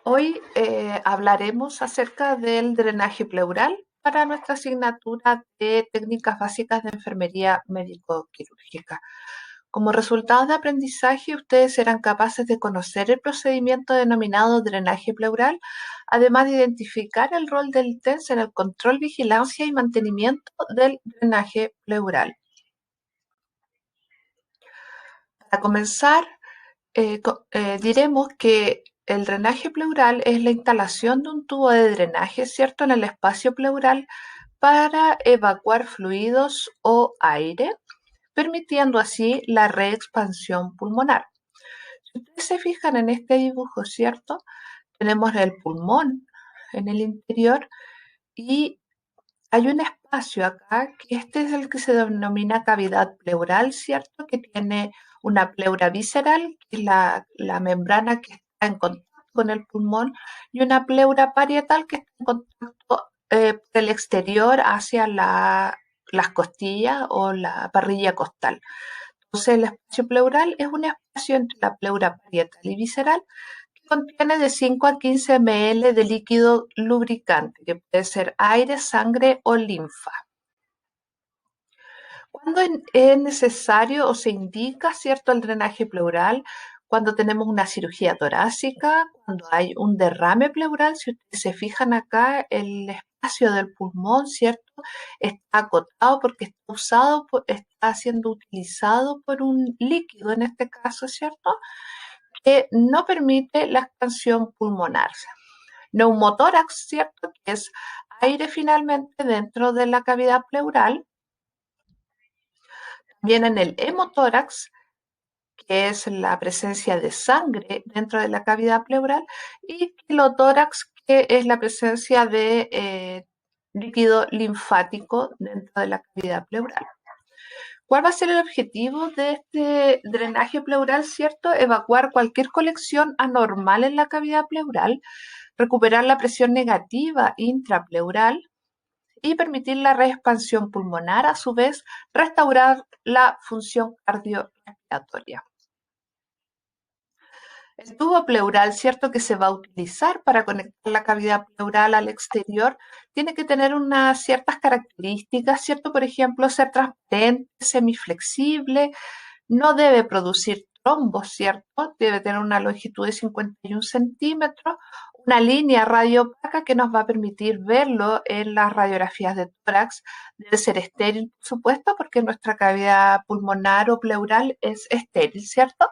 Hoy hablaremos acerca del drenaje pleural para nuestra asignatura de técnicas básicas de enfermería médico-quirúrgica. Como resultado de aprendizaje, ustedes serán capaces de conocer el procedimiento denominado drenaje pleural, además de identificar el rol del TENS en el control, vigilancia y mantenimiento del drenaje pleural. Para comenzar, diremos que el drenaje pleural es la instalación de un tubo de drenaje, ¿cierto?, en el espacio pleural para evacuar fluidos o aire, permitiendo así la reexpansión pulmonar. Si ustedes se fijan en este dibujo, ¿cierto?, tenemos el pulmón en el interior y hay un espacio acá, que este es el que se denomina cavidad pleural, ¿cierto? Que tiene una pleura visceral, que es la membrana que está en contacto con el pulmón, y una pleura parietal que está en contacto por el exterior hacia las costillas o la parrilla costal. Entonces, el espacio pleural es un espacio entre la pleura parietal y visceral que contiene de 5 a 15 ml de líquido lubricante, que puede ser aire, sangre o linfa. ¿Cuándo es necesario o se indica, cierto, el drenaje pleural? Cuando tenemos una cirugía torácica, cuando hay un derrame pleural. Si ustedes se fijan acá, el espacio del pulmón, cierto, está acotado porque está siendo utilizado por un líquido, en este caso, cierto, que no permite la expansión pulmonar. Neumotórax, cierto, que es aire finalmente dentro de la cavidad pleural. También en el hemotórax, que es la presencia de sangre dentro de la cavidad pleural, y quilotórax, que es la presencia de líquido linfático dentro de la cavidad pleural. ¿Cuál va a ser el objetivo de este drenaje pleural, cierto? Evacuar cualquier colección anormal en la cavidad pleural, recuperar la presión negativa intrapleural y permitir la reexpansión pulmonar, a su vez restaurar la función cardiorrespiratoria. El tubo pleural, cierto, que se va a utilizar para conectar la cavidad pleural al exterior, tiene que tener unas ciertas características, cierto, por ejemplo, ser transparente, semiflexible, no debe producir trombos, ¿cierto? Debe tener una longitud de 51 centímetros, una línea radiopaca que nos va a permitir verlo en las radiografías de tórax. Debe ser estéril, por supuesto, porque nuestra cavidad pulmonar o pleural es estéril, ¿cierto?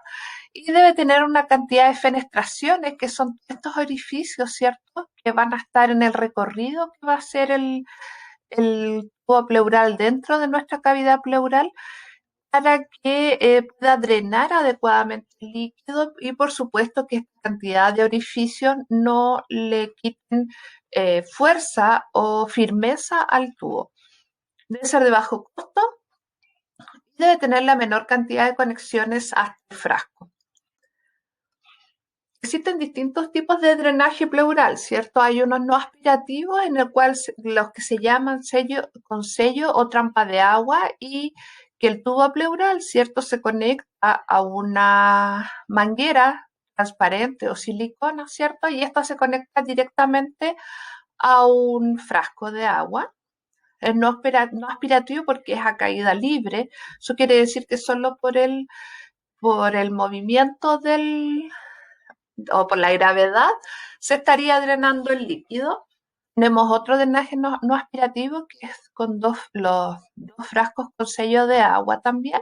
Y debe tener una cantidad de fenestraciones, que son estos orificios, ¿cierto?, que van a estar en el recorrido que va a ser el tubo pleural dentro de nuestra cavidad pleural, para que pueda drenar adecuadamente el líquido y por supuesto que esta cantidad de orificios no le quiten fuerza o firmeza al tubo. Debe ser de bajo costo y debe tener la menor cantidad de conexiones hasta el frasco. Existen distintos tipos de drenaje pleural, ¿cierto? Hay unos no aspirativos, en el cual los que se llaman con sello o trampa de agua, y que el tubo pleural, ¿cierto?, se conecta a una manguera transparente o silicona, ¿cierto? Y esta se conecta directamente a un frasco de agua. Es no aspirativo porque es a caída libre. Eso quiere decir que solo por el movimiento o por la gravedad se estaría drenando el líquido. Tenemos otro drenaje no aspirativo, que es con los dos frascos con sello de agua también,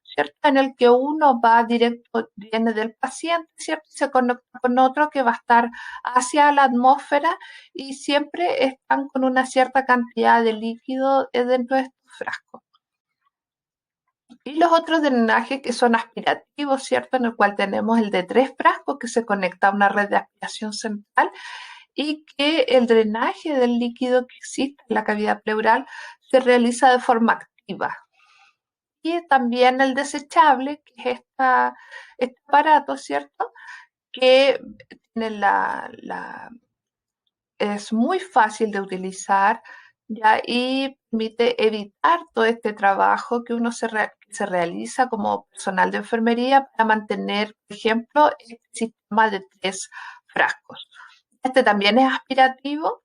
¿cierto? En el que uno va directo, viene del paciente, ¿cierto? Y se conecta con otro que va a estar hacia la atmósfera, y siempre están con una cierta cantidad de líquido dentro de estos frascos. Y los otros drenajes que son aspirativos, ¿cierto? En el cual tenemos el de 3 frascos que se conecta a una red de aspiración central, y que el drenaje del líquido que existe en la cavidad pleural se realiza de forma activa. Y también el desechable, que es este aparato, ¿cierto? Que tiene es muy fácil de utilizar, ¿ya? Y permite evitar todo este trabajo que se realiza como personal de enfermería para mantener, por ejemplo, este sistema de 3 frascos. Este también es aspirativo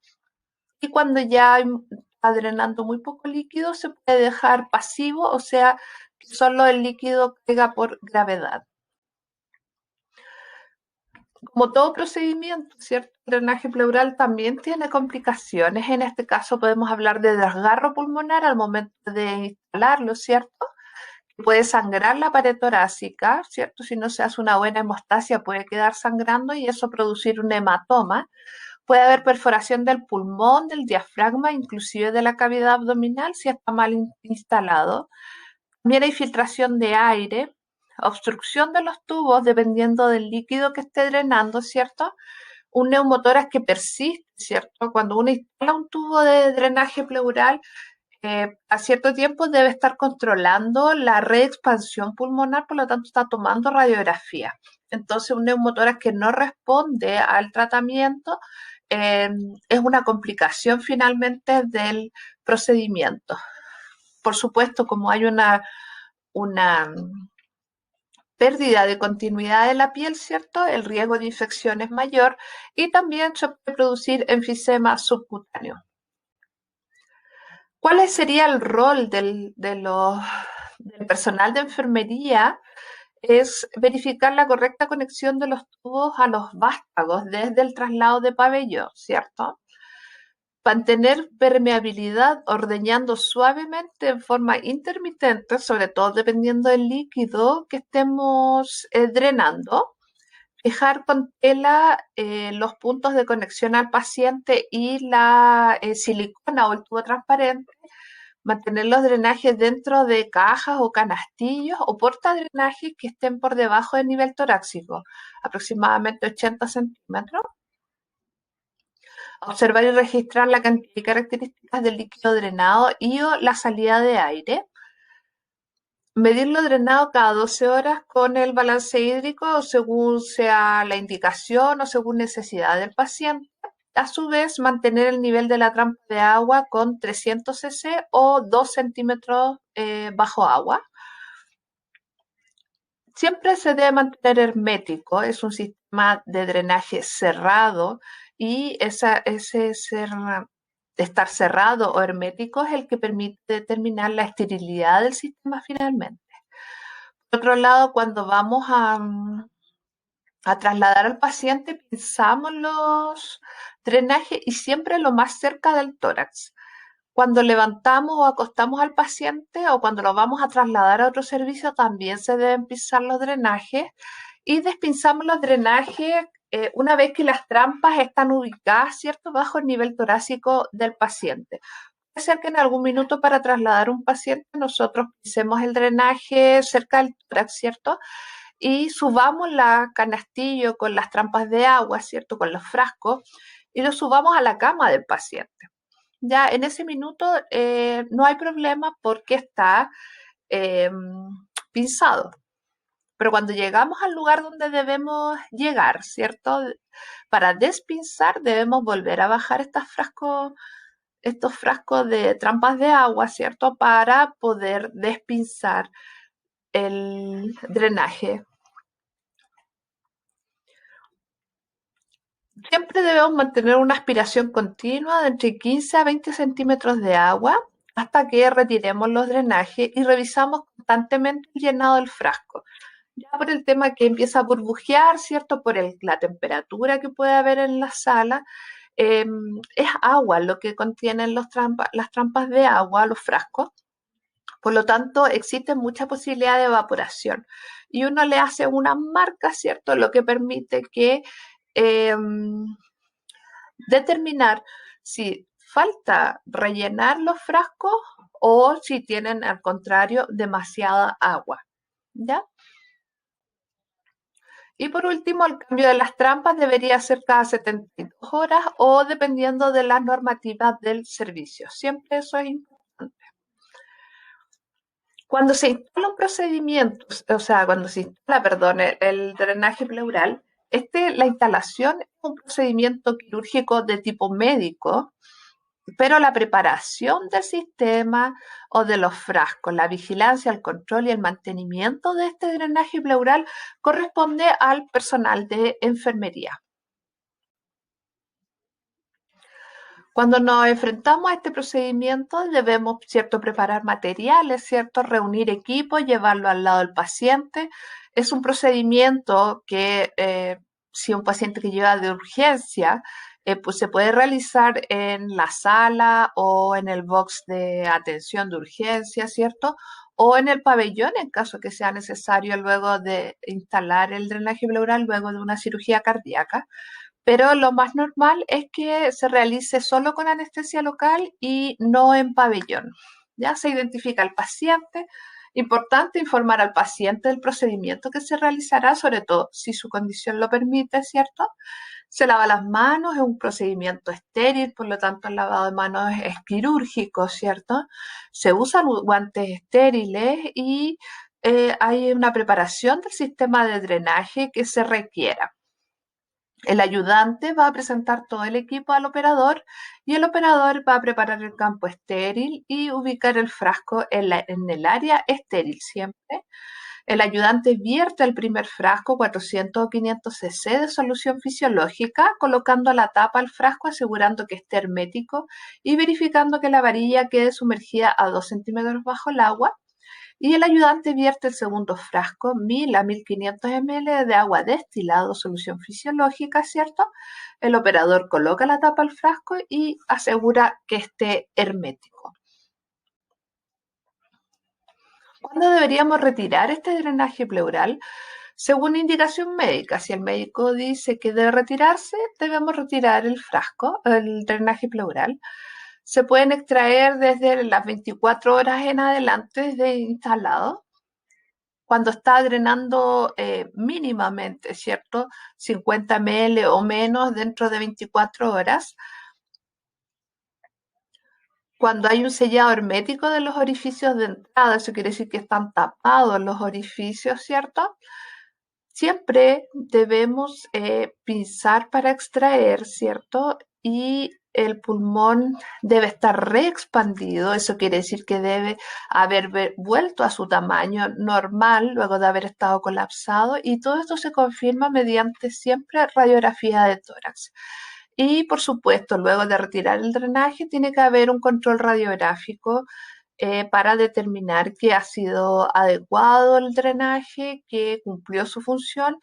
y cuando ya está drenando muy poco líquido se puede dejar pasivo, o sea, que solo el líquido caiga por gravedad. Como todo procedimiento, ¿cierto? El drenaje pleural también tiene complicaciones. En este caso podemos hablar de desgarro pulmonar al momento de instalarlo, ¿cierto? Puede sangrar la pared torácica, ¿cierto? Si no se hace una buena hemostasia puede quedar sangrando y eso producir un hematoma. Puede haber perforación del pulmón, del diafragma, inclusive de la cavidad abdominal si está mal instalado. También hay filtración de aire, obstrucción de los tubos dependiendo del líquido que esté drenando, ¿cierto? Un neumotórax que persiste, ¿cierto? Cuando uno instala un tubo de drenaje pleural, a cierto tiempo debe estar controlando la reexpansión pulmonar, por lo tanto está tomando radiografía. Entonces un neumotórax que no responde al tratamiento es una complicación finalmente del procedimiento. Por supuesto, como hay una pérdida de continuidad de la piel, ¿cierto? El riesgo de infección es mayor y también se puede producir enfisema subcutáneo. ¿Cuál sería el rol del personal de enfermería? Es verificar la correcta conexión de los tubos a los vástagos desde el traslado de pabellón, ¿cierto? Mantener permeabilidad ordeñando suavemente en forma intermitente, sobre todo dependiendo del líquido que estemos drenando. Fijar con tela los puntos de conexión al paciente y la silicona o el tubo transparente. Mantener los drenajes dentro de cajas o canastillos o portadrenajes que estén por debajo del nivel torácico, aproximadamente 80 centímetros. Observar y registrar la cantidad y características del líquido drenado y o la salida de aire. Medir lo drenado cada 12 horas con el balance hídrico según sea la indicación o según necesidad del paciente. A su vez, mantener el nivel de la trampa de agua con 300 cc o 2 centímetros bajo agua. Siempre se debe mantener hermético, es un sistema de drenaje cerrado y estar cerrado o hermético es el que permite determinar la esterilidad del sistema finalmente. Por otro lado, cuando vamos a trasladar al paciente, pinzamos los drenajes y siempre lo más cerca del tórax. Cuando levantamos o acostamos al paciente o cuando lo vamos a trasladar a otro servicio, también se deben pinzar los drenajes y despinzamos los drenajes una vez que las trampas están ubicadas, ¿cierto?, bajo el nivel torácico del paciente. Puede ser que en algún minuto para trasladar un paciente nosotros pincemos el drenaje cerca del tórax, ¿cierto?, y subamos la canastillo con las trampas de agua, ¿cierto?, con los frascos, y lo subamos a la cama del paciente. Ya en ese minuto no hay problema porque está pinzado. Pero cuando llegamos al lugar donde debemos llegar, ¿cierto? Para despinzar debemos volver a bajar estos frascos de trampas de agua, ¿cierto? Para poder despinzar el drenaje. Siempre debemos mantener una aspiración continua de entre 15 a 20 centímetros de agua hasta que retiremos los drenajes y revisamos constantemente el llenado del frasco. Ya por el tema que empieza a burbujear, ¿cierto? Por la temperatura que puede haber en la sala, es agua lo que contienen las trampas de agua, los frascos. Por lo tanto, existe mucha posibilidad de evaporación. Y uno le hace una marca, ¿cierto? Lo que permite que determinar si falta rellenar los frascos o si tienen, al contrario, demasiada agua. ¿Ya? Y por último, el cambio de las trampas debería ser cada 72 horas o dependiendo de las normativas del servicio. Siempre eso es importante. Cuando se instala un procedimiento, o sea, cuando se instala, perdón, el drenaje pleural, la instalación es un procedimiento quirúrgico de tipo médico, pero la preparación del sistema o de los frascos, la vigilancia, el control y el mantenimiento de este drenaje pleural corresponde al personal de enfermería. Cuando nos enfrentamos a este procedimiento debemos, ¿cierto?, preparar materiales, ¿cierto?, reunir equipos, llevarlo al lado del paciente. Es un procedimiento que si un paciente que lleva de urgencia, pues se puede realizar en la sala o en el box de atención de urgencia, ¿cierto? O en el pabellón en caso que sea necesario luego de instalar el drenaje pleural luego de una cirugía cardíaca. Pero lo más normal es que se realice solo con anestesia local y no en pabellón. Ya se identifica al paciente. Importante informar al paciente del procedimiento que se realizará, sobre todo si su condición lo permite, ¿cierto? Se lava las manos, es un procedimiento estéril, por lo tanto el lavado de manos es quirúrgico, ¿cierto? Se usan guantes estériles y hay una preparación del sistema de drenaje que se requiera. El ayudante va a presentar todo el equipo al operador y el operador va a preparar el campo estéril y ubicar el frasco en el área estéril siempre. El ayudante vierte el primer frasco, 400 o 500 cc de solución fisiológica, colocando la tapa al frasco, asegurando que esté hermético y verificando que la varilla quede sumergida a 2 centímetros bajo el agua. Y el ayudante vierte el segundo frasco, 1000 a 1500 ml de agua destilada o solución fisiológica, ¿cierto? El operador coloca la tapa al frasco y asegura que esté hermético. ¿Cuándo deberíamos retirar este drenaje pleural? Según indicación médica, si el médico dice que debe retirarse, debemos retirar el frasco, el drenaje pleural. Se pueden extraer desde las 24 horas en adelante de instalado. Cuando está drenando mínimamente, ¿cierto? 50 ml o menos dentro de 24 horas. Cuando hay un sellado hermético de los orificios de entrada, eso quiere decir que están tapados los orificios, ¿cierto? Siempre debemos pinzar para extraer, ¿cierto? Y el pulmón debe estar reexpandido, eso quiere decir que debe haber vuelto a su tamaño normal luego de haber estado colapsado y todo esto se confirma mediante siempre radiografía de tórax. Y por supuesto, luego de retirar el drenaje, tiene que haber un control radiográfico para determinar que ha sido adecuado el drenaje, que cumplió su función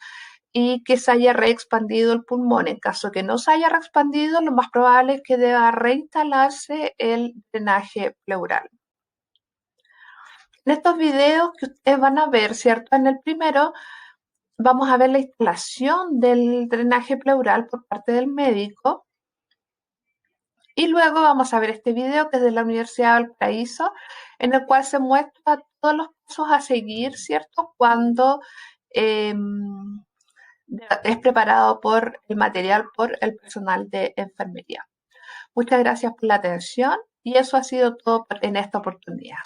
y que se haya reexpandido el pulmón. En caso que no se haya reexpandido, lo más probable es que deba reinstalarse el drenaje pleural. En estos videos que ustedes van a ver, ¿cierto? En el primero vamos a ver la instalación del drenaje pleural por parte del médico. Y luego vamos a ver este video que es de la Universidad de Valparaíso, en el cual se muestra todos los pasos a seguir, ¿cierto? Cuando es preparado por el material por el personal de enfermería. Muchas gracias por la atención y eso ha sido todo en esta oportunidad.